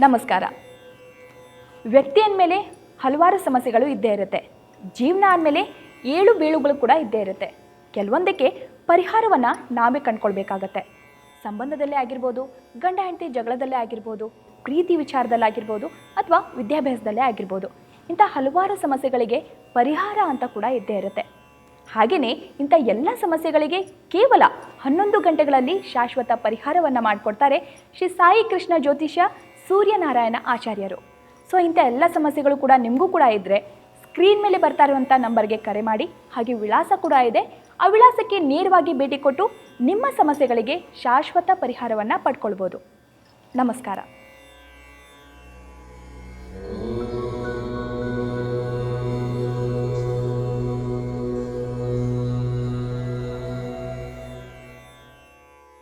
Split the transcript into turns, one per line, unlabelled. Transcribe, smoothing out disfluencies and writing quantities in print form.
ನಮಸ್ಕಾರ. ವ್ಯಕ್ತಿ ಅಂದಮೇಲೆ ಹಲವಾರು ಸಮಸ್ಯೆಗಳು ಇದ್ದೇ ಇರುತ್ತೆ. ಜೀವನ ಅಂದಮೇಲೆ ಏಳು ಬೀಳುಗಳು ಕೂಡ ಇದ್ದೇ ಇರುತ್ತೆ. ಕೆಲವೊಂದಕ್ಕೆ ಪರಿಹಾರವನ್ನು ನಾವೇ ಕಂಡುಕೊಳ್ಬೇಕಾಗತ್ತೆ. ಸಂಬಂಧದಲ್ಲೇ ಆಗಿರ್ಬೋದು, ಗಂಡ ಹೆಂಡತಿ ಜಗಳದಲ್ಲೇ ಆಗಿರ್ಬೋದು, ಪ್ರೀತಿ ವಿಚಾರದಲ್ಲಾಗಿರ್ಬೋದು ಅಥವಾ ವಿದ್ಯಾಭ್ಯಾಸದಲ್ಲೇ ಆಗಿರ್ಬೋದು. ಇಂಥ ಹಲವಾರು ಸಮಸ್ಯೆಗಳಿಗೆ ಪರಿಹಾರ ಅಂತ ಕೂಡ ಇದ್ದೇ ಇರುತ್ತೆ. ಹಾಗೆಯೇ ಇಂಥ ಎಲ್ಲ ಸಮಸ್ಯೆಗಳಿಗೆ ಕೇವಲ 11 ಗಂಟೆಗಳಲ್ಲಿ ಶಾಶ್ವತ ಪರಿಹಾರವನ್ನು ಮಾಡಿಕೊಡ್ತಾರೆ ಶ್ರೀ ಸಾಯಿ ಕೃಷ್ಣ ಜ್ಯೋತಿಷ್ಯ ಸೂರ್ಯನಾರಾಯಣ ಆಚಾರ್ಯರು. ಸೊ ಇಂಥ ಎಲ್ಲ ಸಮಸ್ಯೆಗಳು ಕೂಡ ನಿಮಗೂ ಕೂಡ ಇದ್ದರೆ ಸ್ಕ್ರೀನ್ ಮೇಲೆ ಬರ್ತಾ ಇರುವಂಥ ನಂಬರ್ಗೆ ಕರೆ ಮಾಡಿ. ಹಾಗೆ ವಿಳಾಸ ಕೂಡ ಇದೆ. ಆ ವಿಳಾಸಕ್ಕೆ ನೇರವಾಗಿ ಭೇಟಿ ಕೊಟ್ಟು ನಿಮ್ಮ ಸಮಸ್ಯೆಗಳಿಗೆ ಶಾಶ್ವತ ಪರಿಹಾರವನ್ನು ಪಡ್ಕೊಳ್ಬೋದು. ನಮಸ್ಕಾರ.